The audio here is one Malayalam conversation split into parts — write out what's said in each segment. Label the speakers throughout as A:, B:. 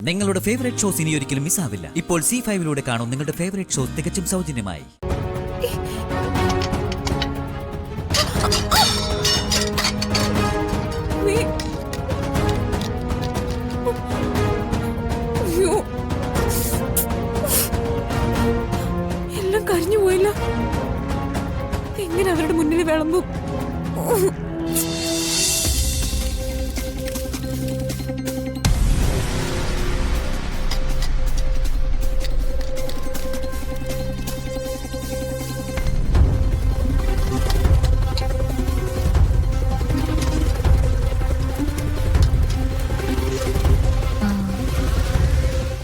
A: നിങ്ങളുടെ ഫേവറേറ്റ് ഷോസ് ഇനി ഒരിക്കലും മിസ്സാവില്ല. ഇപ്പോൾ C5 കാണും നിങ്ങളുടെ ഫേവറേറ്റ് ഷോസ് തികച്ചും സൗജന്യമായി.
B: എല്ലാം കരിഞ്ഞു പോയില്ല. എങ്ങനെ അവരുടെ മുന്നിൽ വിളമ്പും?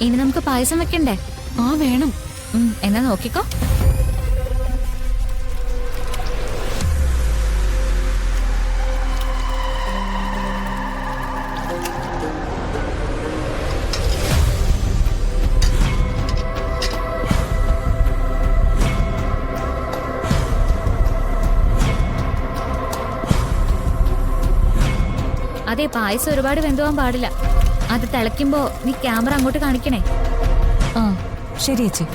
C: ഇനി നമുക്ക് പായസം വെക്കണ്ടേ?
B: ആ വേണം.
C: എന്നാ നോക്കിക്കോ. അതെ, പായസം ഒരുപാട് വെന്തുവാൻ പാടില്ല. അത് തിളയ്ക്കുമ്പോ നീ ക്യാമറ അങ്ങോട്ട് കാണിക്കണേ.
B: ആ ശരി ചേച്ചി.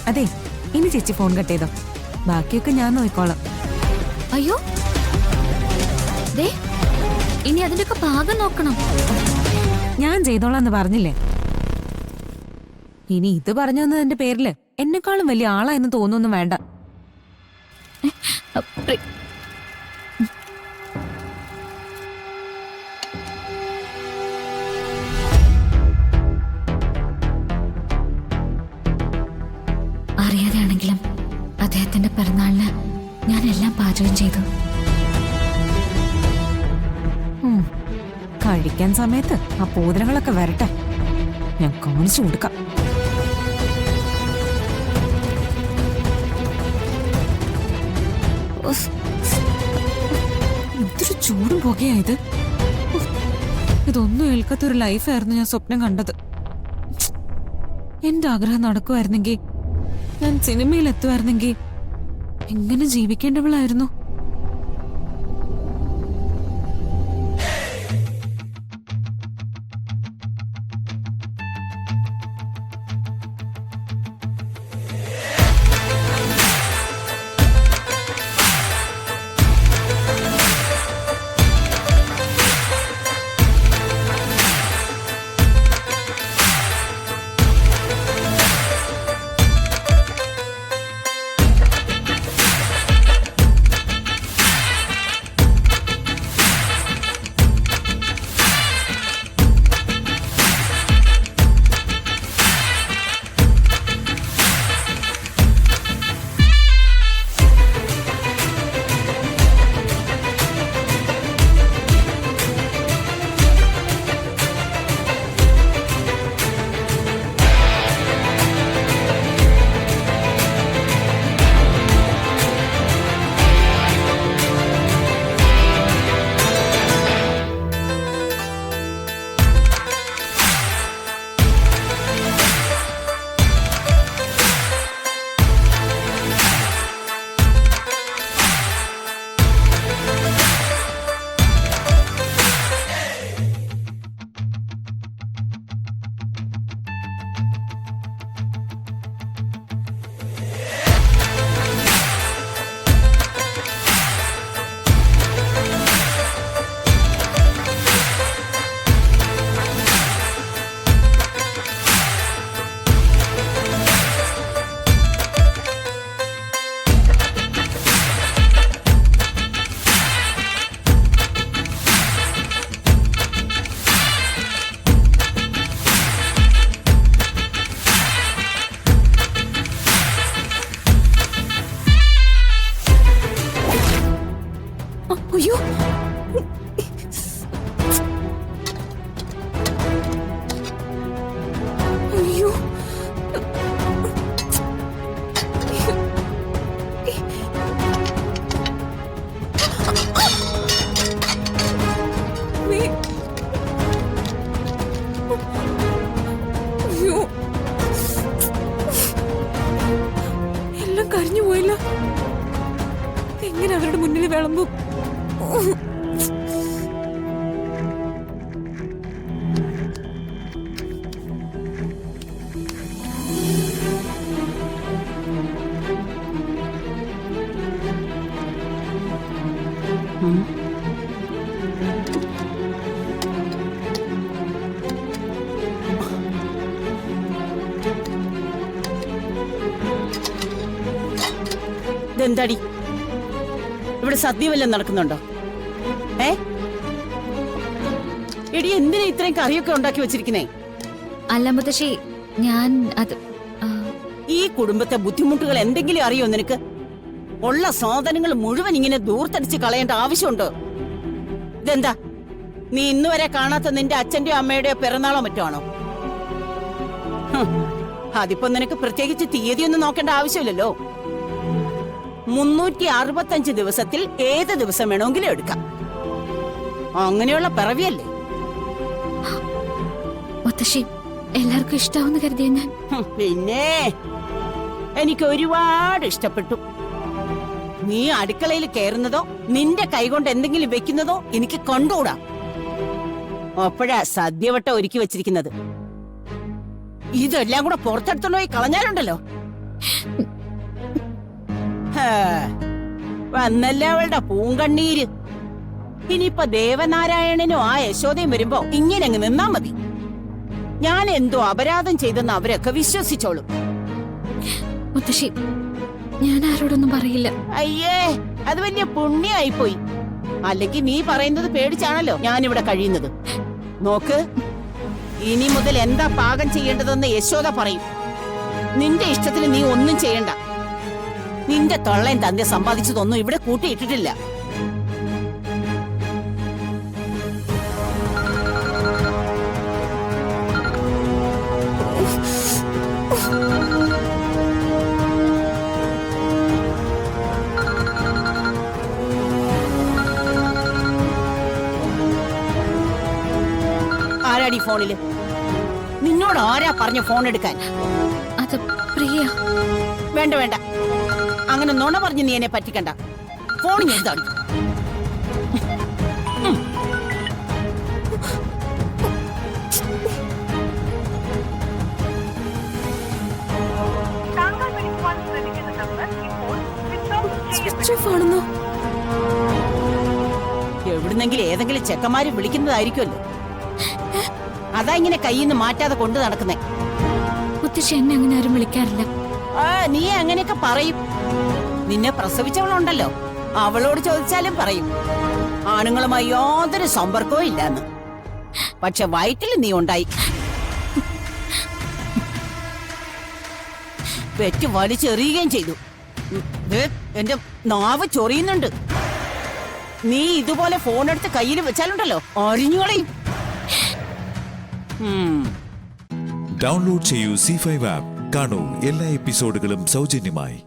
B: അതെ, ഇനി ചേച്ചി ഫോൺ കട്ട് ചെയ്തോ. ബാക്കിയൊക്കെ ഞാൻ നോക്കിക്കോളാം.
C: അയ്യോ, ദേ ഇനി അതിന്റെയൊക്കെ പാകം നോക്കണം.
B: ഞാൻ ചെയ്തോളാന്ന് പറഞ്ഞില്ലേ? ഇനി ഇത് പറഞ്ഞു തന്നതിന്റെ പേരില് എന്നെക്കാളും വലിയ ആളായെന്ന് തോന്നുന്നു. വേണ്ട.
C: അറിയാതെയാണെങ്കിലും അദ്ദേഹത്തിന്റെ പിറന്നാളിന് ഞാൻ എല്ലാം പാചകം ചെയ്തു.
B: കഴിക്കാൻ സമയത്ത് ആ പൂതനകളൊക്കെ വരട്ടെ, ഞാൻ കാണിച്ചു കൊടുക്കാം. എന്തൊരു ചൂടും പുകയായത്. ഇതൊന്നും ഏൽക്കാത്തൊരു ലൈഫായിരുന്നു ഞാൻ സ്വപ്നം കണ്ടത്. എന്റെ ആഗ്രഹം നടക്കുമായിരുന്നെങ്കിൽ, ഞാൻ സിനിമയിൽ എത്തുമായിരുന്നെങ്കിൽ എങ്ങനെ ജീവിക്കേണ്ടവളായിരുന്നു. എങ്ങനെ അവരുടെ മുന്നിൽ വിളമ്പും?
D: ഇതെന്താടി ഇവിടെ സദ്യ വല്ലതും നടക്കുന്നുണ്ടോ? എടി എന്തിനാ ഇത്രയും കറിയൊക്കെ ഉണ്ടാക്കി വെച്ചിരിക്കുന്നേ?
C: അല്ല മുത്തശ്ശി, ഞാൻ അത്
D: ഈ കുടുംബത്തെ ബുദ്ധിമുട്ടുകൾ എന്തെങ്കിലും അറിയോ നിനക്ക്? ഉള്ള സാധനങ്ങൾ മുഴുവൻ ഇങ്ങനെ ദൂർത്തടിച്ച് കളയേണ്ട ആവശ്യമുണ്ടോ? ഇതെന്താ നീ ഇന്നുവരെ കാണാത്ത നിന്റെ അച്ഛന്റെയോ അമ്മയുടെയോ പിറന്നാളോ മറ്റോ ആണോ? അതിപ്പോ നിനക്ക് പ്രത്യേകിച്ച് തീയതിയൊന്നും നോക്കേണ്ട ആവശ്യമില്ലല്ലോ. 365 ദിവസത്തിൽ ഏത് ദിവസം വേണമെങ്കിലും എടുക്കാം. അങ്ങനെയുള്ള പിറവിയല്ലേ.
C: മുത്തശ്ശി, എല്ലാവർക്കും ഇഷ്ടാവെന്ന് കരുതിയ ഞാൻ.
D: പിന്നെ എനിക്ക് ഒരുപാട് ഇഷ്ടപ്പെട്ടു. നീ അടുക്കളയിൽ കയറുന്നതോ നിന്റെ കൈകൊണ്ട് എന്തെങ്കിലും വെക്കുന്നതോ എനിക്ക് കണ്ടുകൂടാ. അപ്പോഴാ സദ്യവട്ട ഒരുക്കി വെച്ചിരിക്കുന്നത്. ഇതെല്ലാം കൂടെ പുറത്തെടുത്തോണ്ട് പോയി കളഞ്ഞാലുണ്ടല്ലോ. വന്നല്ല അവളുടെ പൂങ്കണ്ണീര്. ഇനിയിപ്പൊ ദേവനാരായണനും ആ യശോദയും വരുമ്പോ ഇങ്ങനെ അങ്ങ് നിന്നാ മതി. ഞാൻ എന്തോ അപരാധം ചെയ്തെന്ന് അവരൊക്കെ വിശ്വസിച്ചോളും.
C: മുത്തശ്ശി, ഞാൻ ആരോടൊന്നും പറയില്ല.
D: അയ്യേ, അത് വലിയ പുണ്യായിപ്പോയി. അല്ലെങ്കിൽ നീ പറയുന്നത് പേടിച്ചാണല്ലോ ഞാനിവിടെ കഴിയുന്നത്. നോക്ക്, ഇനി മുതൽ എന്താ പാകം ചെയ്യേണ്ടതെന്ന് യശോദ പറയും. നിന്റെ ഇഷ്ടത്തിന് നീ ഒന്നും ചെയ്യണ്ട. നിന്റെ തൊള്ളയും തന്റെ സമ്പാദിച്ചതൊന്നും ഇവിടെ കൂട്ടിയിട്ടിട്ടില്ല. ആരാടി ഫോണില്? നിന്നോട് ആരാ പറഞ്ഞ ഫോൺ എടുക്കാൻ?
C: അത് പ്രിയ.
D: വേണ്ട വേണ്ട, അങ്ങനെ നുണ പറഞ്ഞ് നീ എന്നെ പറ്റിക്കണ്ട. ഫോൺ എന്താണ്? എവിടുന്നെങ്കിലും ഏതെങ്കിലും ചെക്കന്മാര് വിളിക്കുന്നതായിരിക്കുമല്ലോ. അതാ ഇങ്ങനെ കയ്യിൽ നിന്ന് മാറ്റാതെ കൊണ്ടു നടക്കുന്നേ.
C: മുത്തശ്ശി, എന്നെ അങ്ങനെ ആരും വിളിക്കാറില്ല.
D: നീ അങ്ങനെയൊക്കെ പറയും. നിന്നെ പ്രസവിച്ചവളുണ്ടല്ലോ, അവളോട് ചോദിച്ചാലും പറയും ആണുങ്ങളുമായി യാതൊരു സമ്പർക്കവും ഇല്ലാന്ന്. പക്ഷെ വയറ്റിൽ നീ ഉണ്ടായി. പെറ്റ് വലിച്ചെറിയുകയും ചെയ്തു. എന്റെ നാവ് ചൊറിയുന്നുണ്ട്. നീ ഇതുപോലെ ഫോൺ എടുത്ത് കയ്യിൽ വെച്ചാലുണ്ടല്ലോ അരിഞ്ഞുകളയും.
E: ഡൗൺലോഡ് ചെയ്യൂ C5 ആപ്പ്. കാണൂ എല്ലാ എപ്പിസോഡുകളും സൗജന്യമായി.